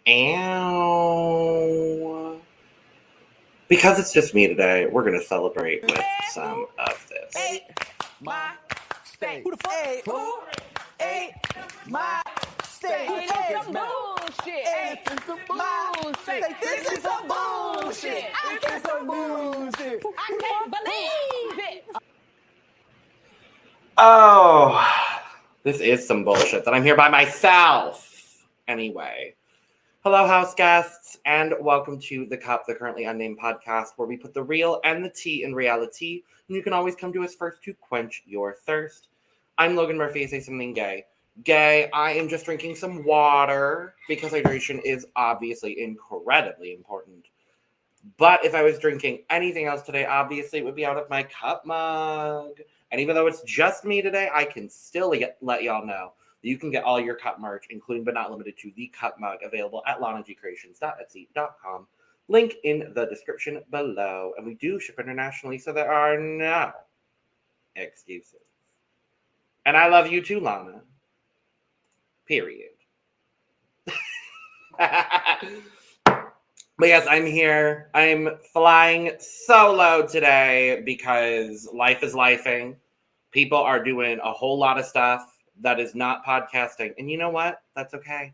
Ow. Because it's just me today, we're going to celebrate with some of this. Ain't my state. Who the fuck? Who ain't my state? This is some bullshit. This is some bullshit. This is some bullshit. This is some bullshit. I can't believe it. Oh, this is some bullshit that I'm here by myself. Anyway, hello, house guests, and welcome to The Cup, the Currently Unnamed Podcast, where we put the real and the tea in reality, and you can always come to us first to quench your thirst. I'm Logan Murphy. Say something gay. Gay, I am just drinking some water because hydration is obviously incredibly important. But if I was drinking anything else today, obviously it would be out of my cup mug. And even though it's just me today, I can still let y'all know that you can get all your cup merch, including but not limited to the cup mug, available at lonagcreations.etsy.com. Link in the description below. And we do ship internationally, so there are no excuses. And I love you too, Lana. Period. But yes, I'm here. I'm flying solo today because life is lifing. People are doing a whole lot of stuff that is not podcasting. And you know what? That's okay.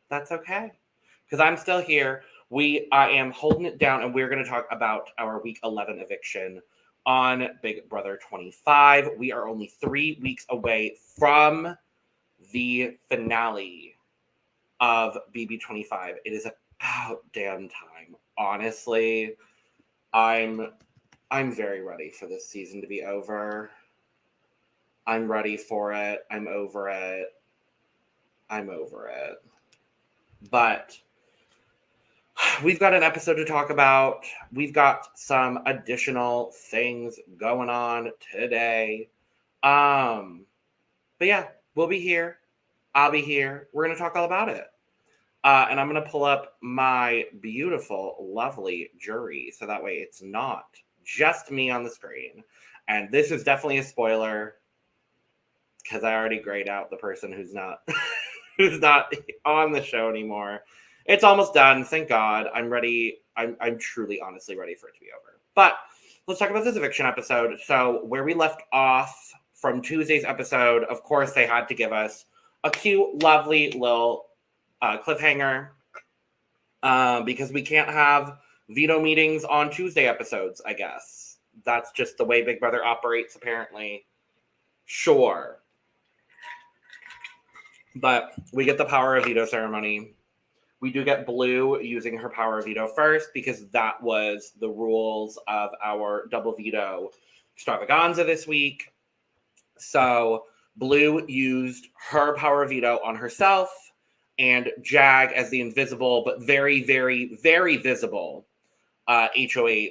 That's okay. Because I'm still here. I am holding it down, and we're going to talk about our week 11 eviction on Big Brother 25. We are only 3 weeks away from the finale of BB25. It is about damn time. Honestly, I'm very ready for this season to be over. I'm ready for it. I'm over it. But we've got an episode to talk about. We've got some additional things going on today. But yeah, we'll be here. I'll be here. We're going to talk all about it. And I'm going to pull up my beautiful, lovely jury, so that way it's not just me on the screen. And this is definitely a spoiler, because I already grayed out the person who's not on the show anymore. It's almost done. Thank God. I'm ready. I'm truly, honestly ready for it to be over. But let's talk about this eviction episode. So where we left off from Tuesday's episode, of course, they had to give us a cute, lovely little cliffhanger, because we can't have veto meetings on Tuesday episodes, I guess. That's just the way Big Brother operates, apparently. Sure. But we get the power of veto ceremony. We do get Blue using her power of veto first, because that was the rules of our double veto extravaganza this week. So Blue used her power of veto on herself, and Jag, as the invisible but very, very, very visible HOH,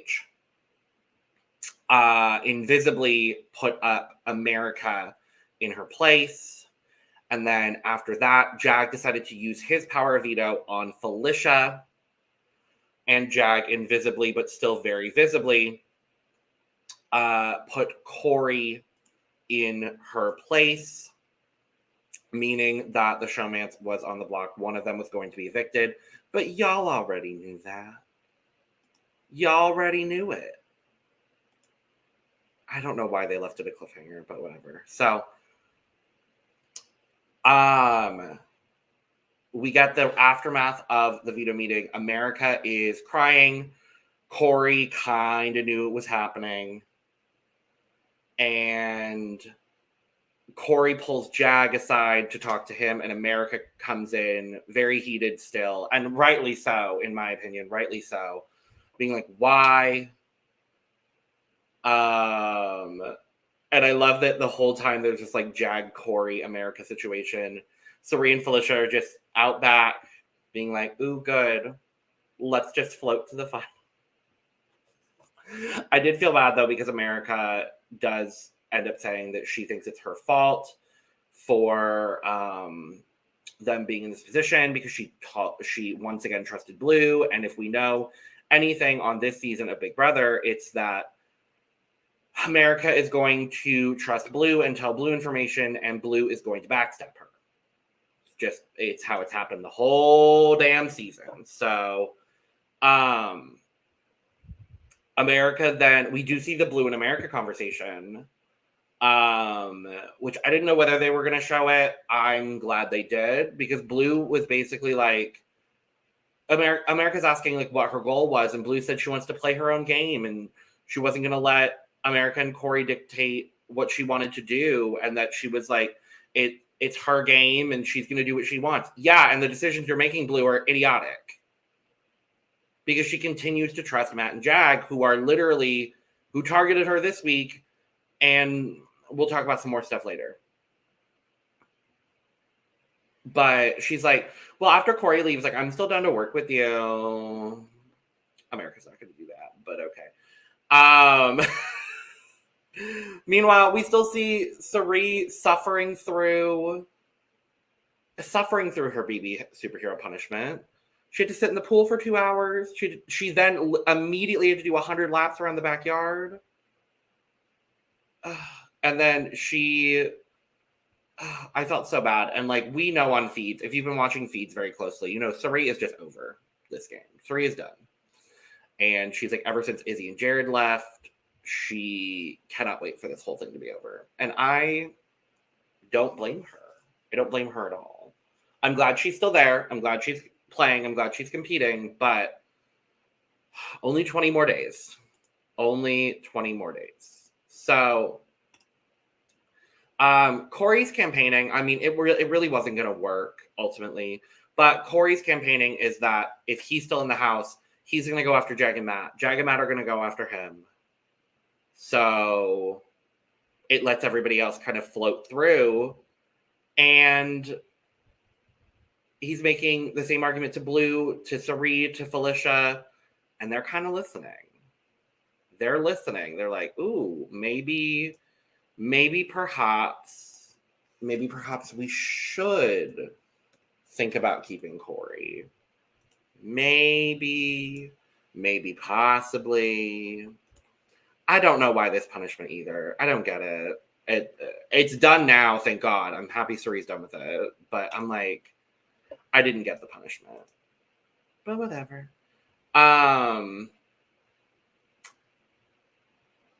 invisibly put up America in her place. And then after that, Jag decided to use his power of veto on Felicia. And Jag, invisibly but still very visibly, put Corey in her place, meaning that the showmance was on the block. One of them was going to be evicted, but y'all already knew that. Y'all already knew it. I don't know why they left it a cliffhanger, but whatever. So, we got the aftermath of the veto meeting. America is crying. Corey kind of knew it was happening. And Corey pulls Jag aside to talk to him, and America comes in very heated still, and rightly so, in my opinion, rightly so, being like, why? And I love that the whole time there's just like Jag, Corey, America situation. Sari and Felicia are just out back being like, ooh, good. Let's just float to the final. I did feel bad though, because America does end up saying that she thinks it's her fault for them being in this position, because she once again trusted Blue. And if we know anything on this season of Big Brother, it's that America is going to trust Blue and tell Blue information, and Blue is going to backstab her. it's how it's happened the whole damn season. So, America, then we do see the Blue in America conversation, which I didn't know whether they were going to show it. I'm glad they did, because Blue was basically like, America's asking like what her goal was, and Blue said she wants to play her own game, and she wasn't going to let America and Corey dictate what she wanted to do, and that she was like, it's her game, and she's going to do what she wants. Yeah, and the decisions you're making, Blue, are idiotic, because she continues to trust Matt and Jag, who targeted her this week, and we'll talk about some more stuff later. But she's like, well, after Corey leaves, like, I'm still down to work with you. America's not going to do that, but okay. Meanwhile, we still see Sari suffering through her BB superhero punishment. She had to sit in the pool for 2 hours. She then immediately had to do 100 laps around the backyard. And then I felt so bad. And like, we know on feeds, if you've been watching feeds very closely, you know, Sari is just over this game. Sari is done. And she's like, ever since Izzy and Jared left, she cannot wait for this whole thing to be over. And I don't blame her. I don't blame her at all. I'm glad she's still there. I'm glad she's playing. I'm glad she's competing, but only 20 more days. Only 20 more days. So, Corey's campaigning, I mean, it really wasn't going to work ultimately, but Corey's campaigning is that if he's still in the house, he's going to go after Jag and Matt. Jag and Matt are going to go after him. So it lets everybody else kind of float through. And he's making the same argument to Blue, to Sari, to Felicia, and they're kind of listening. They're listening. They're like, ooh, maybe perhaps we should think about keeping Corey. Maybe possibly. I don't know why this punishment either. I don't get it. It's done now, thank God. I'm happy Sari's done with it. But I'm like, I didn't get the punishment. But whatever.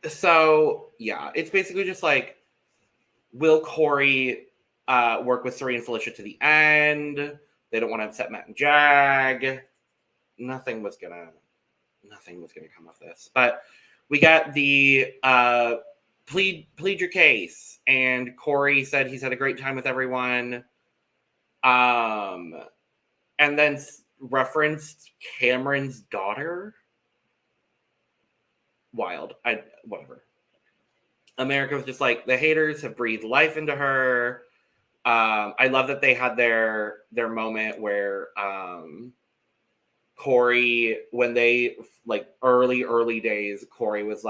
So, yeah, it's basically just like, will Corey work with Sari and Felicia to the end? They don't want to upset Matt and Jag. Nothing was gonna come of this. But we got the plead your case, and Corey said he's had a great time with everyone. And then referenced Cameron's daughter. Wild. Whatever. America was just like, the haters have breathed life into her. I love that they had their moment where Corey, when they, like, early days, Corey looked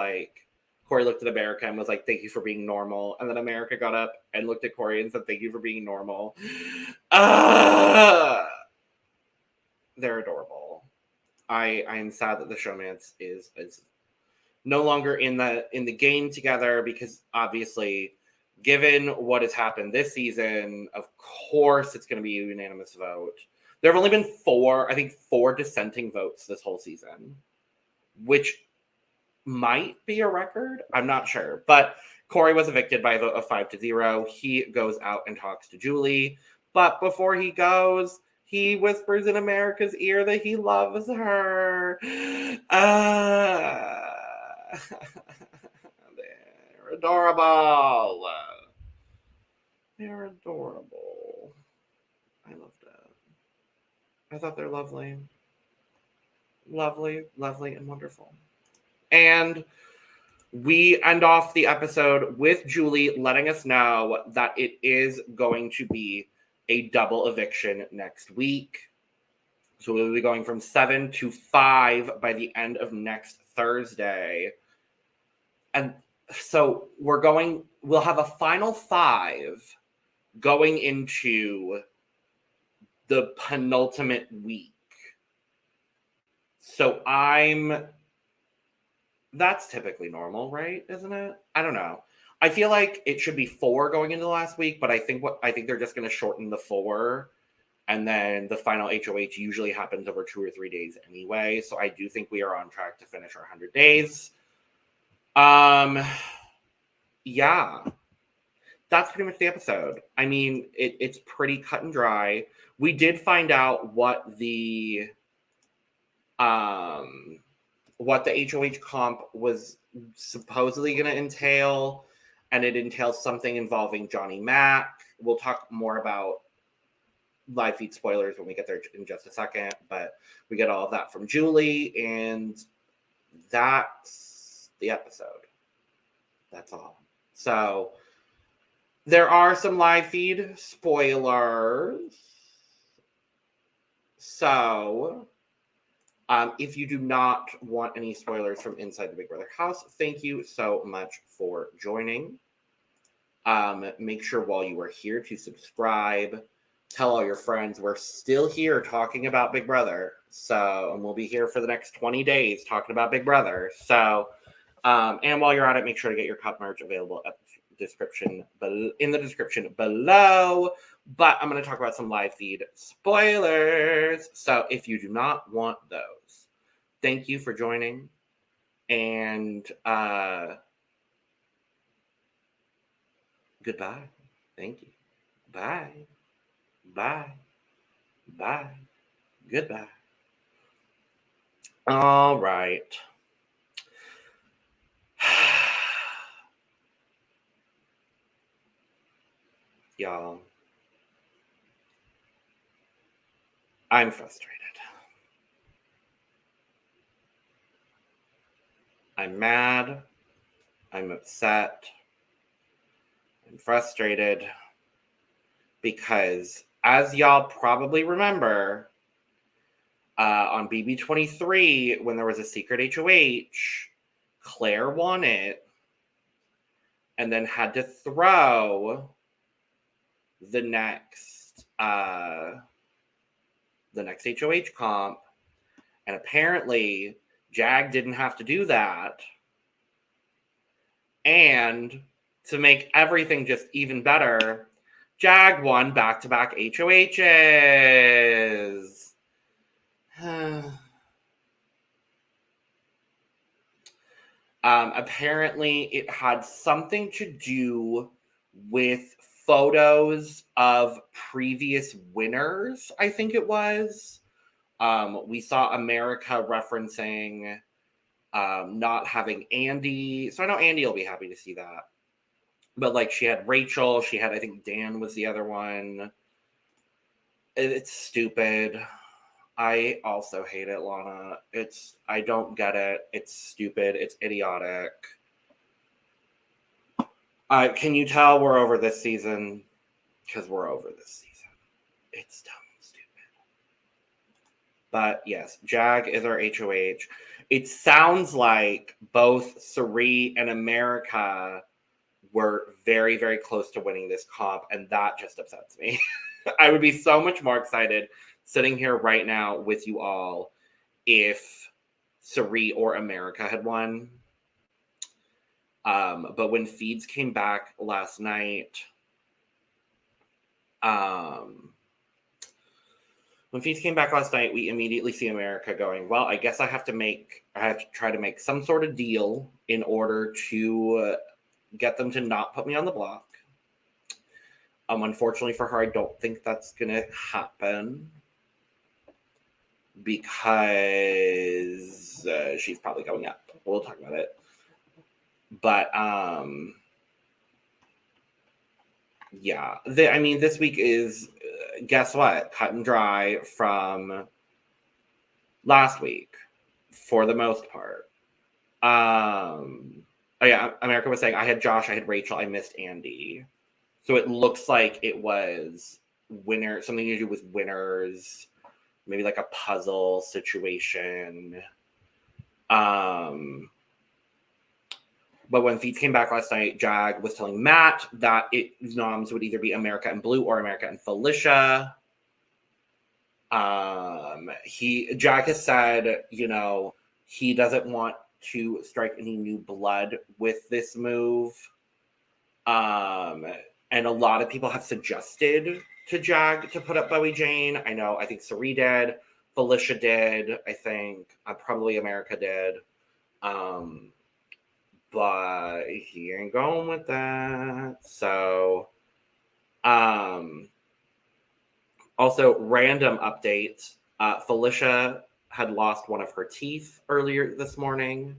at America and was like, thank you for being normal. And then America got up and looked at Corey and said, thank you for being normal. They're adorable. I am sad that the showmance is no longer in the game together, because obviously, given what has happened this season, of course it's going to be a unanimous vote. There have only been four dissenting votes this whole season, which might be a record. I'm not sure. But Corey was evicted by a vote of 5-0. He goes out and talks to Julie. But before he goes, he whispers in America's ear that he loves her. They're adorable. They're adorable. I love that. I thought they're lovely. Lovely, lovely, and wonderful. And we end off the episode with Julie letting us know that it is going to be a double eviction next week. So we'll be going from 7 to 5 by the end of next Thursday. And so we'll have a final 5 going into the penultimate week. So that's typically normal, right? Isn't it? I don't know. I feel like it should be 4 going into the last week, but I think they're just going to shorten the 4 And then the final HOH usually happens over 2 or 3 days anyway. So I do think we are on track to finish our 100 days. Yeah. That's pretty much the episode. I mean, it's pretty cut and dry. We did find out what the HOH comp was supposedly going to entail, and it entails something involving Johnny Mac. We'll talk more about live feed spoilers when we get there in just a second, but we get all of that from Julie, and that's the episode. That's all. So there are some live feed spoilers. So if you do not want any spoilers from inside the Big Brother house, thank you so much for joining. Make sure while you are here to subscribe. Tell all your friends we're still here talking about Big Brother. So, and we'll be here for the next 20 days talking about Big Brother. So, and while you're at it, make sure to get your cup merch available at the description in the description below. But I'm going to talk about some live feed spoilers. So if you do not want those, thank you for joining. And goodbye. Thank you. Bye. Bye. Bye. Goodbye. All right. Y'all, I'm frustrated. I'm mad. I'm upset. I'm frustrated because, as y'all probably remember, on BB23, when there was a secret HOH, Claire won it and then had to throw the next HOH comp, and apparently Jag didn't have to do that. And to make everything just even better, Jag won back-to-back HOHs. Apparently it had something to do with photos of previous winners, I think it was. We saw America referencing not having Andy. So I know Andy will be happy to see that. But like she had Rachel, she had, I think Dan was the other one. It's stupid. I also hate it, Lana. I don't get it. It's stupid. It's idiotic. Can you tell we're over this season? Because we're over this season. It's dumb and stupid. But yes, Jag is our HOH. It sounds like both Cirie and America were very, very close to winning this comp, and that just upsets me. I would be so much more excited sitting here right now with you all if Cirie or America had won. But when feeds came back last night, we immediately see America going, well, I guess I have to try to make some sort of deal in order to get them to not put me on the block. Unfortunately for her, I don't think that's going to happen because she's probably going up. We'll talk about it. But, yeah. This week is, guess what? Cut and dry from last week, for the most part. Oh, yeah, America was saying, I had Josh, I had Rachel, I missed Andy. So it looks like it was something to do with winners, maybe like a puzzle situation. But when feeds came back last night, Jag was telling Matt that noms would either be America and Blue or America and Felicia. Jag has said, he doesn't want to strike any new blood with this move. And a lot of people have suggested to Jag to put up Bowie Jane. I think Sari did. Felicia did. I think probably America did. But he ain't going with that. So, also random update. Felicia had lost one of her teeth earlier this morning.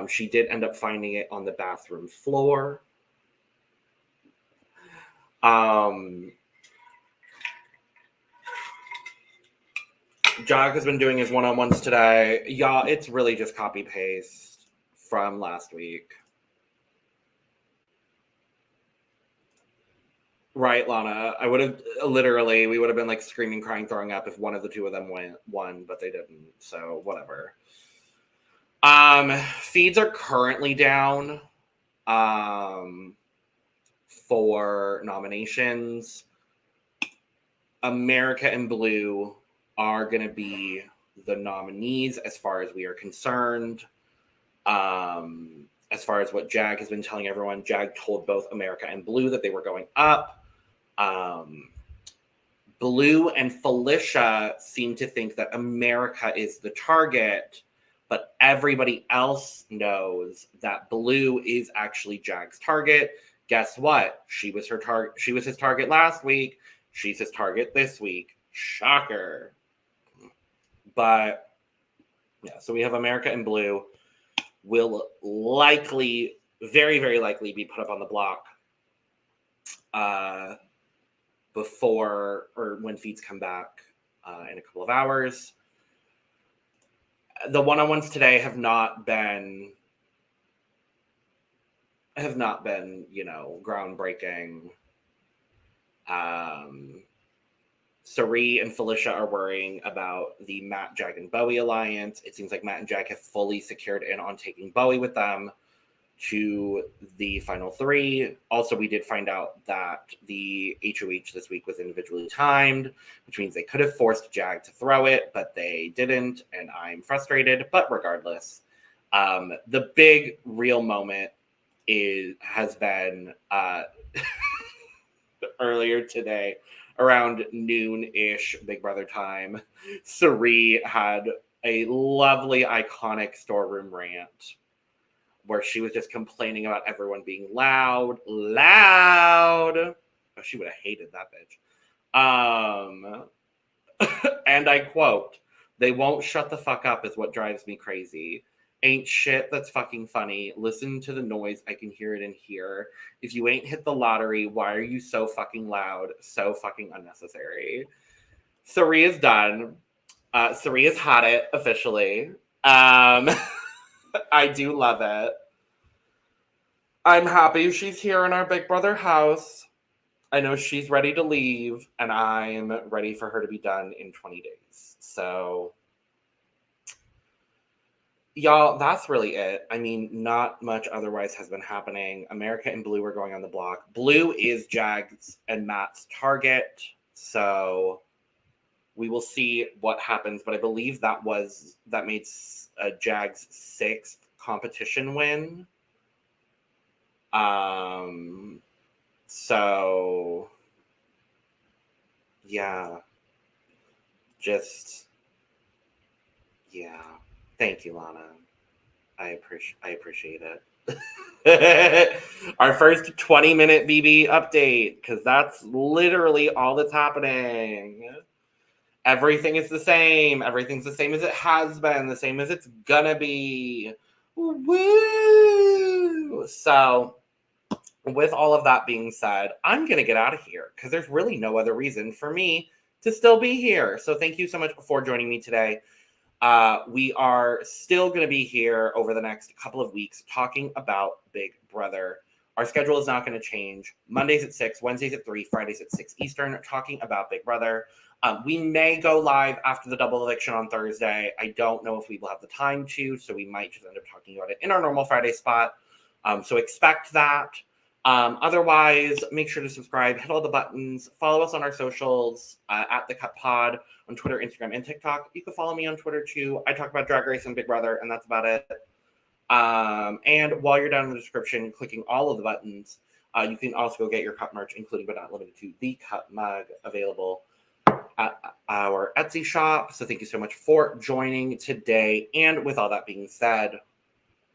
She did end up finding it on the bathroom floor. Jag has been doing his one-on-ones today. Y'all, it's really just copy-paste from last week. Right, Lana. I would have we would have been like screaming, crying, throwing up if one of the two of them won, but they didn't. So whatever. Feeds are currently down for nominations. America and Blue are going to be the nominees as far as we are concerned. As far as what Jag has been telling everyone, Jag told both America and Blue that they were going up. Blue and Felicia seem to think that America is the target, but everybody else knows that Blue is actually Jag's target. Guess what? She was his target last week. She's his target this week. Shocker. But yeah, so we have America and Blue will likely, very, very likely be put up on the block before or when feeds come back in a couple of hours. The one-on-ones today have not been, groundbreaking. Sari and Felicia are worrying about the Matt, Jag, and Bowie alliance. It seems like Matt and Jag have fully secured in on taking Bowie with them to the final three. Also, we did find out that the HOH this week was individually timed, which means they could have forced Jag to throw it, but they didn't, and I'm frustrated. But regardless, the big real moment has been earlier today, around noon-ish, Big Brother time. Sari had a lovely, iconic storeroom rant where she was just complaining about everyone being loud. Oh, she would have hated that bitch. And I quote, "They won't shut the fuck up is what drives me crazy. Ain't shit that's fucking funny. Listen to the noise. I can hear it in here. If you ain't hit the lottery, why are you so fucking loud? So fucking unnecessary." Sari is done. Sari has had it officially. I do love it. I'm happy she's here in our Big Brother house. I know she's ready to leave, and I'm ready for her to be done in 20 days. So, y'all, that's really it. I mean, not much otherwise has been happening. America and Blue are going on the block. Blue is Jag's and Matt's target, so we will see what happens. But I believe that made Jag's 6th competition win. So yeah, thank you, Lana. I appreciate it. Our first 20-minute BB update, because that's literally all that's happening. Everything is the same. Everything's the same as it has been, the same as it's gonna be. Woo! So, with all of that being said, I'm going to get out of here because there's really no other reason for me to still be here. So thank you so much for joining me today. We are still going to be here over the next couple of weeks talking about Big Brother. Our schedule is not going to change. Mondays at 6, Wednesdays at 3, Fridays at 6 Eastern, talking about Big Brother. We may go live after the double eviction on Thursday. I don't know if we will have the time to, so we might just end up talking about it in our normal Friday spot. So expect that. Otherwise, make sure to subscribe, hit all the buttons, follow us on our socials, at The Cut Pod on Twitter, Instagram, and TikTok. You can follow me on Twitter too. I talk about Drag Race and Big Brother, and that's about it. And while you're down in the description, clicking all of the buttons, You can also go get your cup merch, including but not limited to the cup mug, available at our Etsy shop. So thank you so much for joining today. And with all that being said,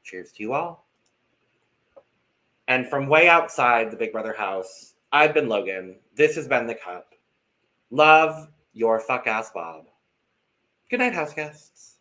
cheers to you all. And from way outside the Big Brother house, I've been Logan. This has been The Cup. Love your fuck ass Bob. Good night, house guests.